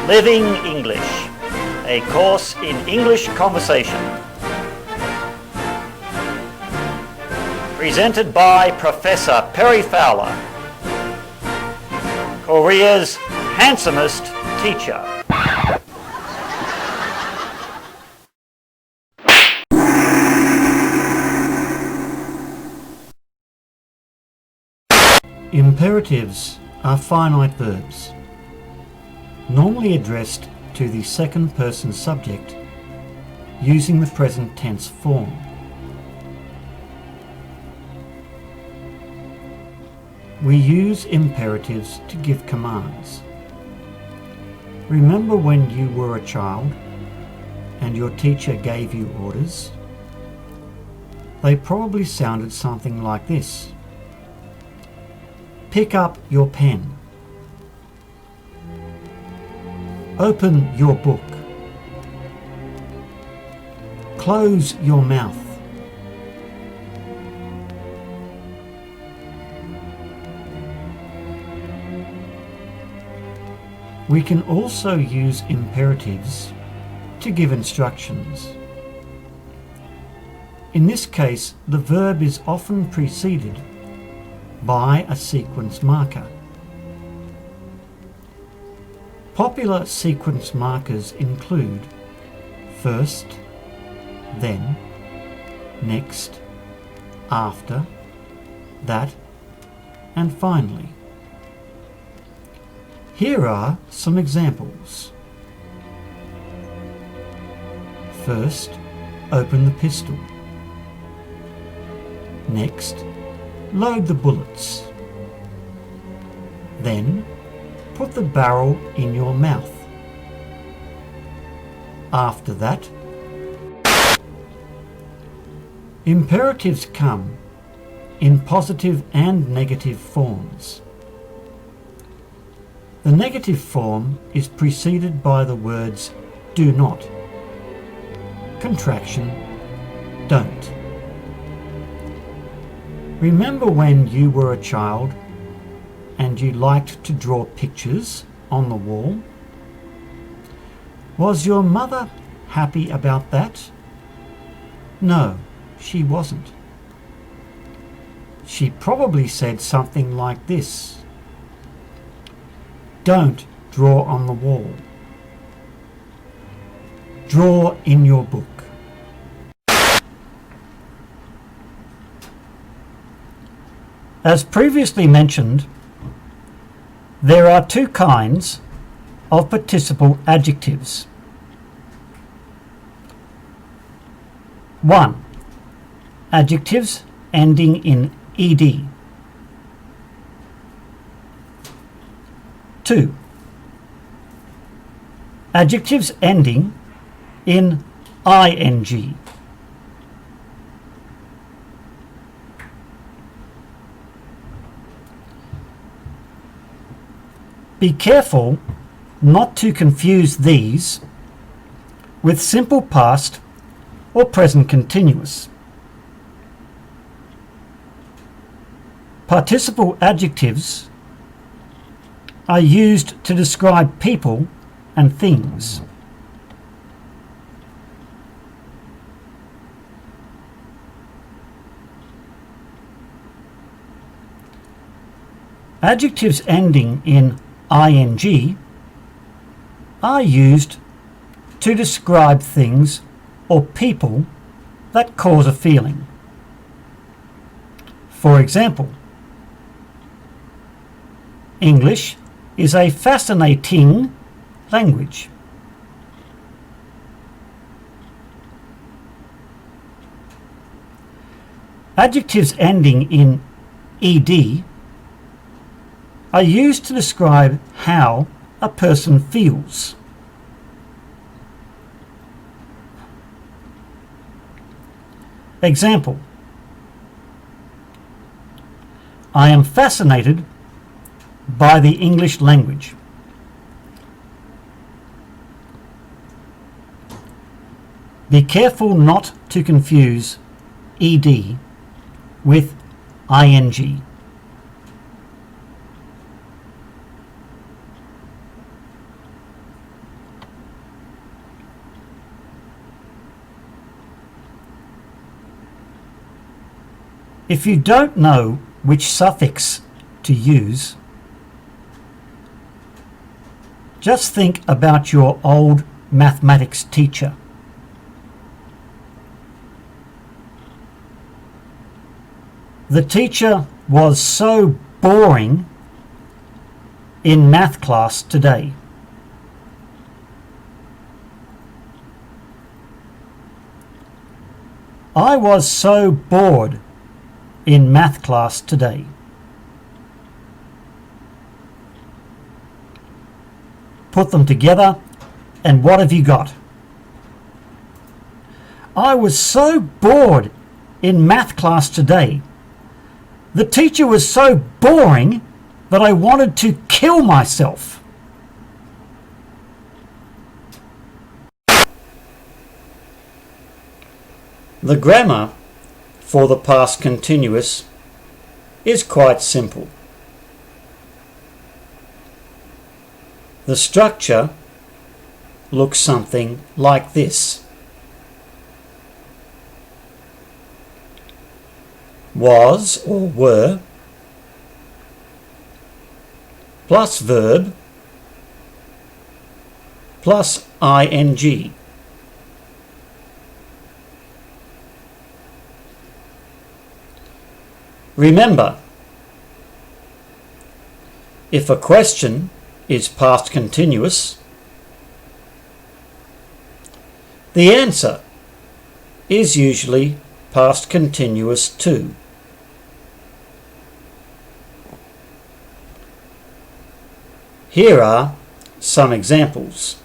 Living English, a course in English conversation. Presented by Professor Perry Fowler, Korea's handsomest teacher. Imperatives are finite verbs, normally addressed to the second person subject using the present tense form. We use imperatives to give commands. Remember when you were a child and your teacher gave you orders? They probably sounded something like this. Pick up your pen. Open your book. Close your mouth. We can also use imperatives to give instructions. In this case, the verb is often preceded by a sequence marker. Popular sequence markers include first, then, next, after, that, and finally. Here are some examples. First, open the pistol. Next, load the bullets. Then, put the barrel in your mouth. After that, imperatives come in positive and negative forms. The negative form is preceded by the words do not, contraction, don't. Remember when you were a child and you liked to draw pictures on the wall? Was your mother happy about that? No, she wasn't. She probably said something like this. Don't draw on the wall. Draw in your book. As previously mentioned, there are two kinds of participle adjectives. 1. Adjectives ending in ed. 2. Adjectives ending in ing. Be careful not to confuse these with simple past or present continuous. Participle adjectives are used to describe people and things. Adjectives ending in ing are used to describe things or people that cause a feeling. For example, English is a fascinating language. Adjectives ending in ed are used to describe how a person feels. Example: I am fascinated by the English language. Be careful not to confuse ed with ing. If you don't know which suffix to use, just think about your old mathematics teacher. The teacher was so boring in math class today. I was so bored in math class today. Put them together, and what have you got? I was so bored in math class today. The teacher was so boring that I wanted to kill myself. The grammar for the past continuous is quite simple. The structure looks something like this. Was or were plus verb plus ing. Remember, if a question is past continuous, the answer is usually past continuous too. Here are some examples.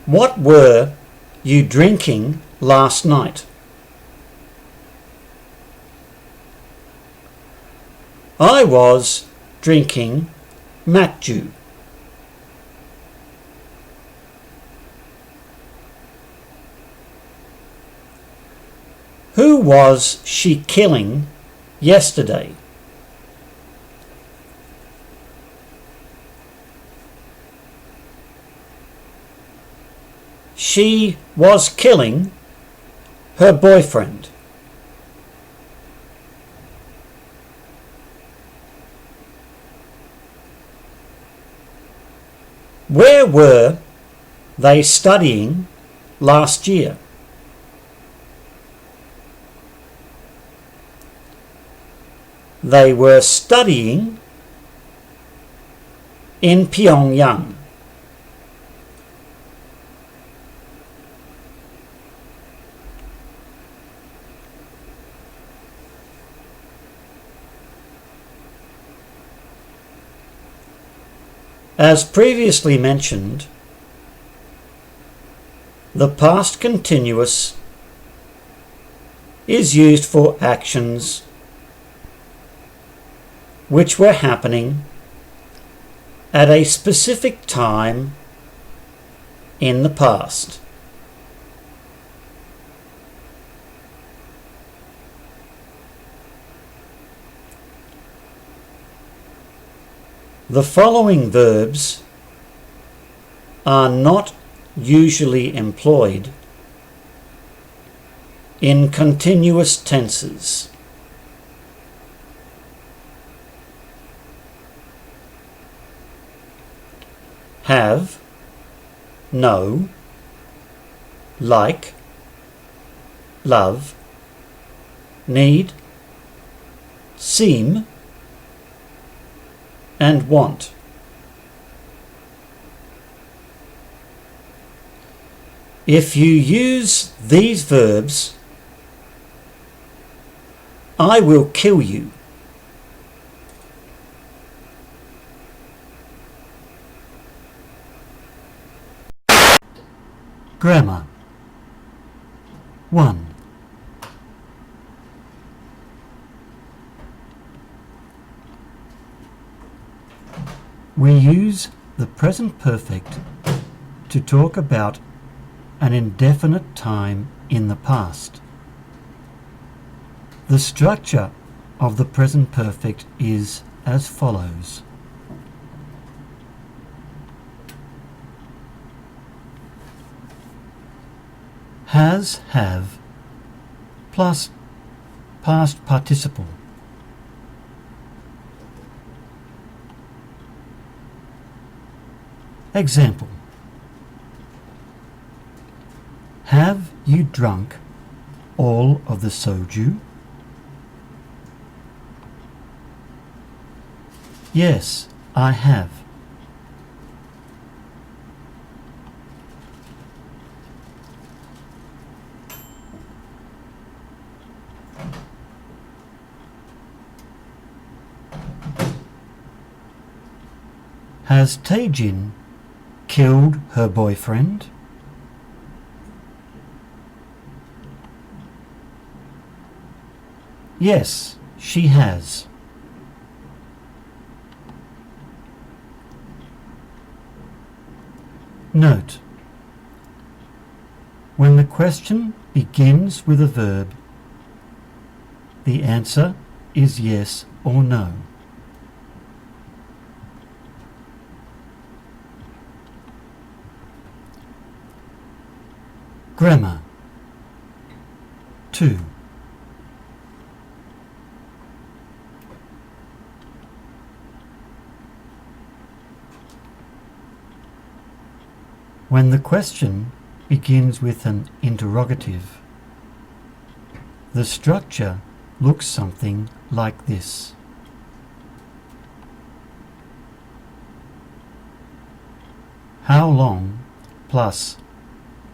What were you drinking last night? I was drinking matju. Who was she killing yesterday? She was killing her boyfriend. Where were they studying last year? They were studying in Pyongyang. As previously mentioned, the past continuous is used for actions which were happening at a specific time in the past. The following verbs are not usually employed in continuous tenses. Have, know, like, love, need, seem, and want. If you use these verbs, I will kill you. Grammar 1. We use the present perfect to talk about an indefinite time in the past. The structure of the present perfect is as follows. Has, have, plus past participle. Example. Have you drunk all of the soju? Yes, I have. Has Tae-jin killed her boyfriend? Yes, she has. Note: when the question begins with a verb, the answer is yes or no. Grammar 2. When the question begins with an interrogative, the structure looks something like this. How long plus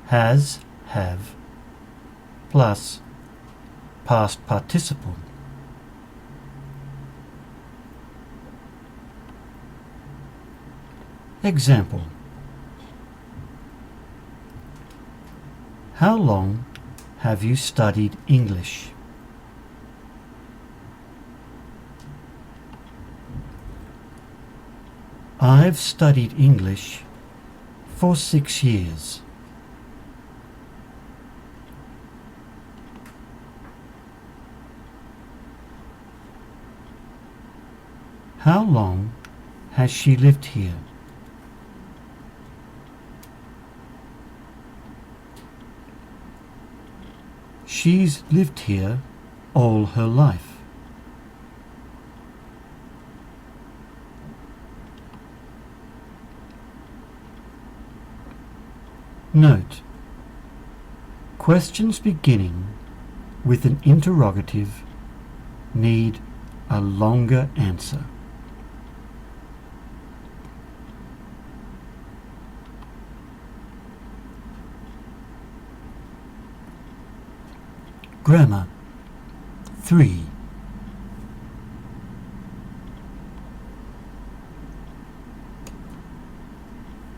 has, have, plus past participle. Example. How long have you studied English? I've studied English for 6 years. How long has she lived here? She's lived here all her life. Note: questions beginning with an interrogative need a longer answer. Grammar 3.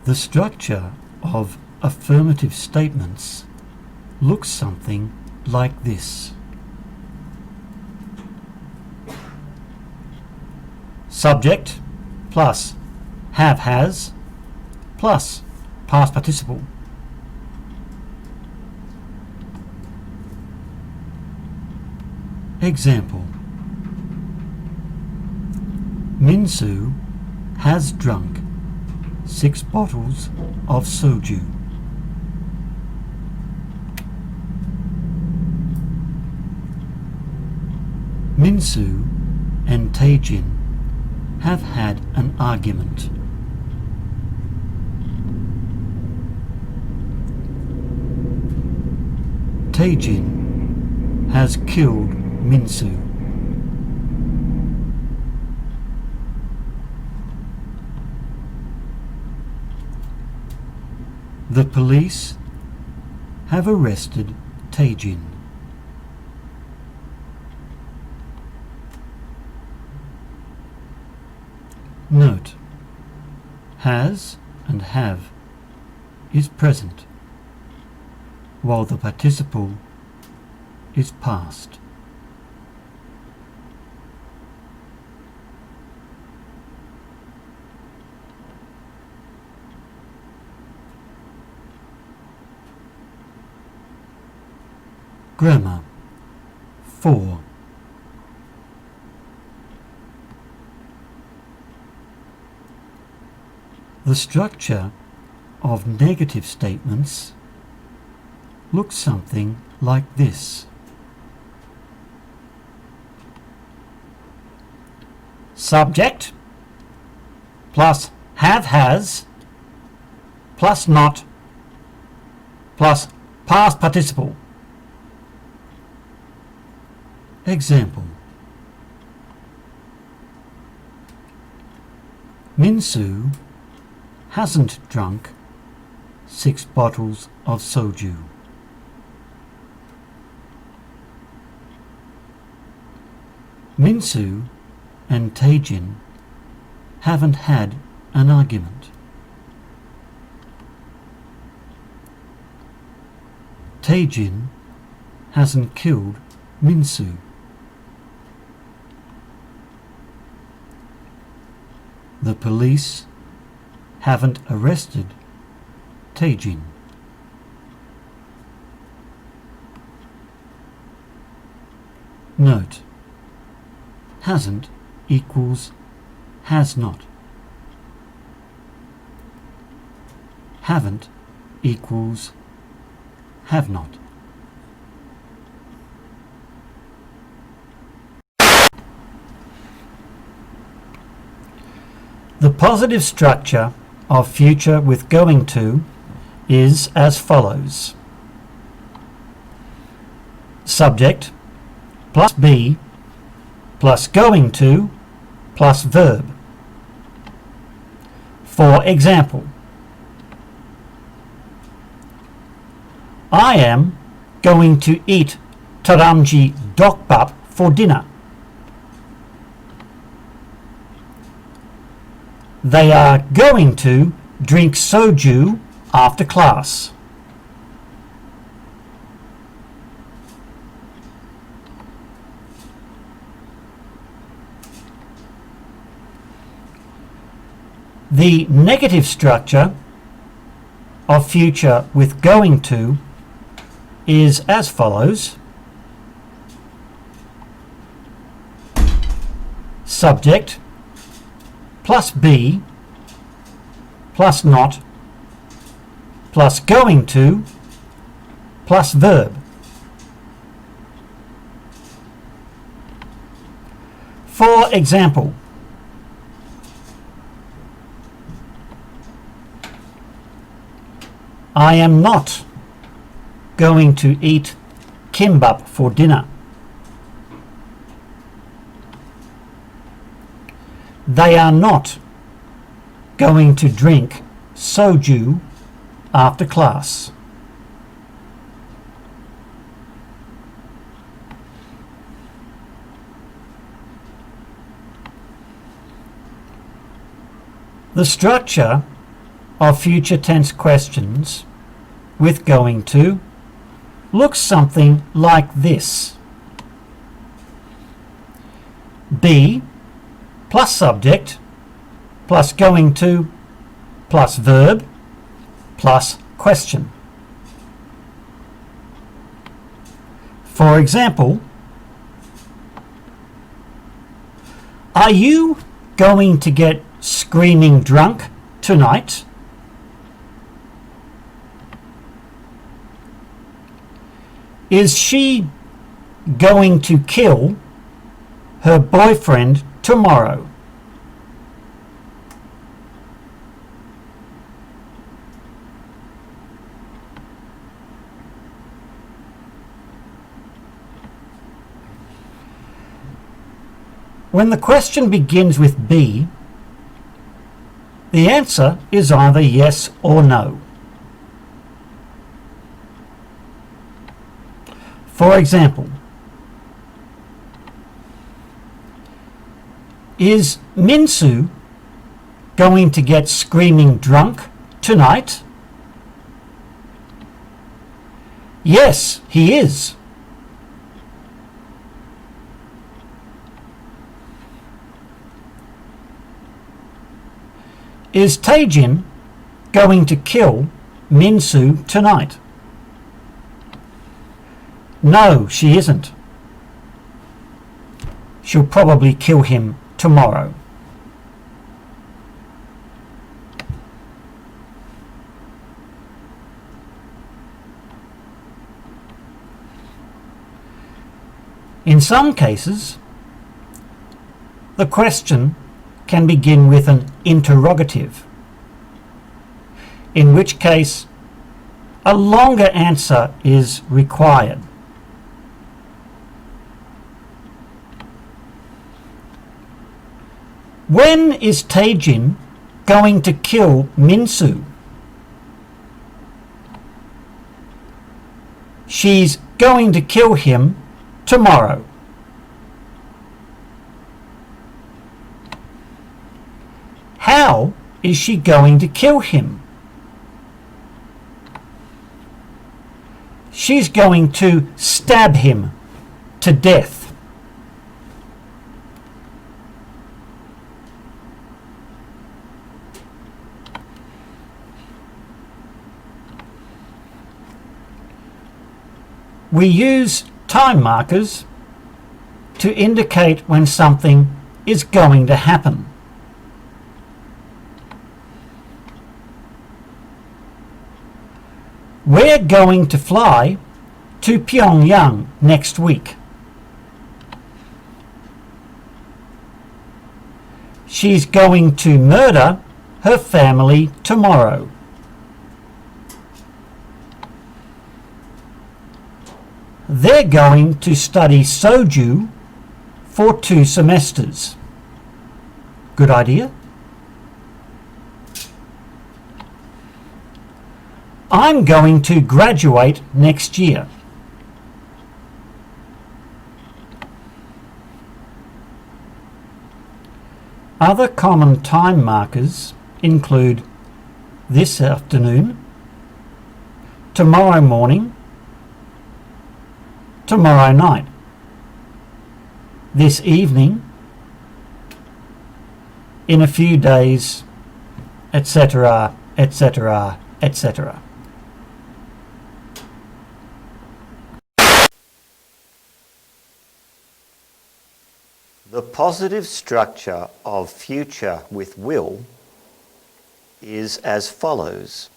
The structure of affirmative statements looks something like this. Subject plus have, has plus past participle. Example. Min-soo has drunk 6 bottles of soju. Min-soo and Tae-jin have had an argument. Tae-jin has killed Min-soo. The police have arrested Tae-jin. Note: has and have is present, while the participle is past. Grammar 4. The structure of negative statements looks something like this. Subject plus have has plus not plus past participle. Example: Minsu hasn't drunk 6 bottles of soju. Minsu and Taejin haven't had an argument. Taejin hasn't killed Minsu. The police haven't arrested Taejin. Note: hasn't equals has not. Haven't equals have not. The positive structure of future with going to is as follows: subject plus be plus going to plus verb. For example, I am going to eat taramji dokbap for dinner. They are going to drink soju after class. The negative structure of future with going to is as follows: subject plus be plus not plus going to plus verb. For example, I am not going to eat kimbap for dinner. They are not going to drink soju after class. The structure of future tense questions with going to looks something like this: be plus subject plus going to plus verb plus question. For example, are you going to get screaming drunk tonight? Is she going to kill her boyfriend tomorrow? When the question begins with be, the answer is either yes or no. For example, is Minsu going to get screaming drunk tonight? Yes, he is. Is Taejin going to kill Minsu tonight? No, she isn't. She'll probably kill him tomorrow. In some cases, the question can begin with an interrogative, in which case a longer answer is required. When is Taejin going to kill Minsu? She's going to kill him tomorrow. How is she going to kill him? She's going to stab him to death. We use time markers to indicate when something is going to happen. We're going to fly to Pyongyang next week. She's going to murder her family tomorrow. They're going to study Soju for 2 semesters. Good idea? I'm going to graduate next year. Other common time markers include this afternoon, tomorrow morning, tomorrow night, this evening, in a few days, etc., etc., etc. The positive structure of future with will is as follows.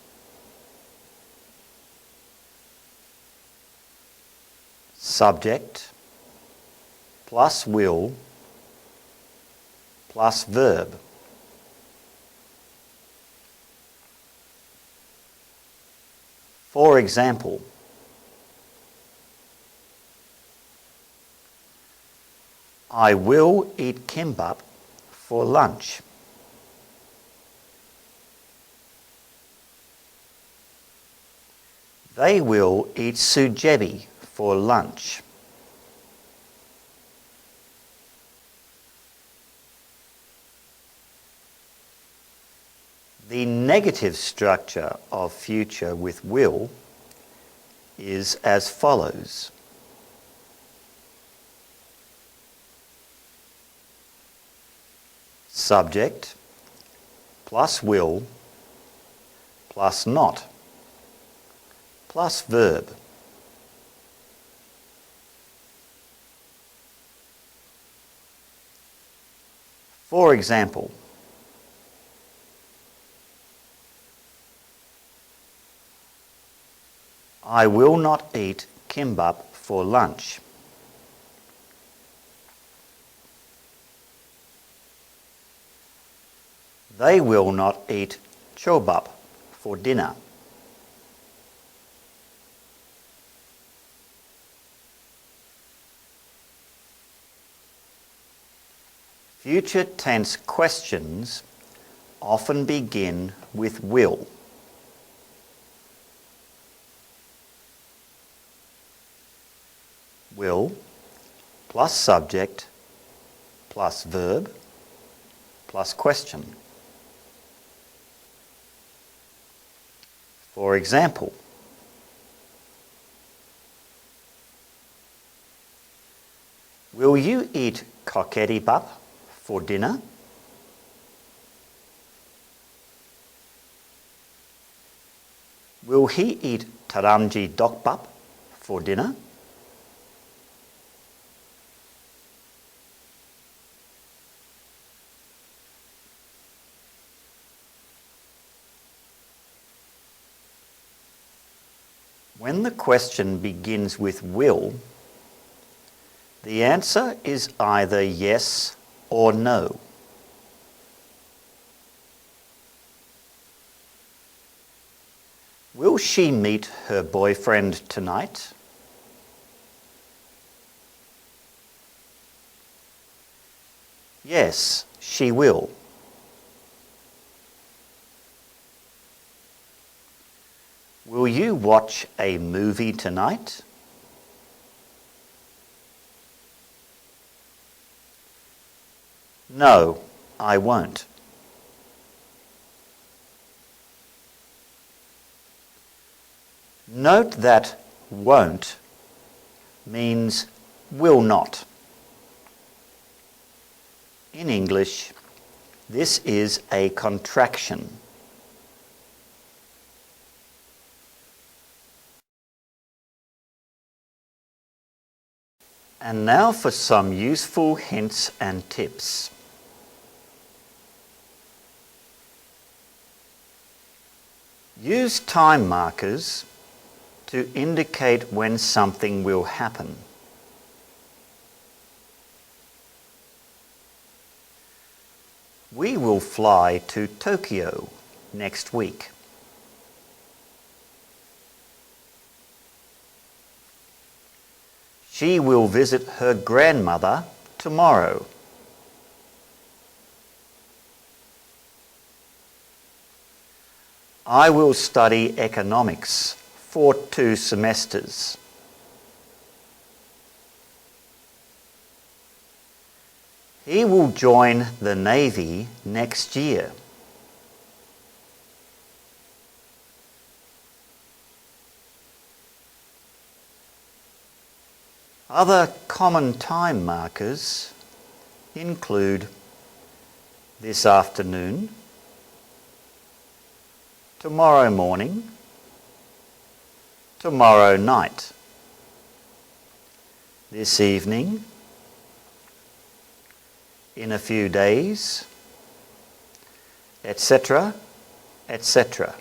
Subject plus will plus verb. For example, I will eat kimbap for lunch. They will eat sujebi for lunch. The negative structure of future with will is as follows. Subject plus will plus not plus verb. For example, I will not eat kimbap for lunch. They will not eat chobap for dinner. Future tense questions often begin with will. Will plus subject plus verb plus question. For example, will you eat kokkeribap for dinner? Will he eat taramji dokbap for dinner? When the question begins with will, The answer is either yes or no. Will she meet her boyfriend tonight? Yes, she will. Will you watch a movie tonight? No, I won't. Note that won't means will not. In English, this is a contraction. And now for some useful hints and tips. Use time markers to indicate when something will happen. We will fly to Tokyo next week. She will visit her grandmother tomorrow. I will study economics for 2 semesters. He will join the Navy next year. Other common time markers include this afternoon, tomorrow morning, tomorrow night, this evening, in a few days, etc., etc.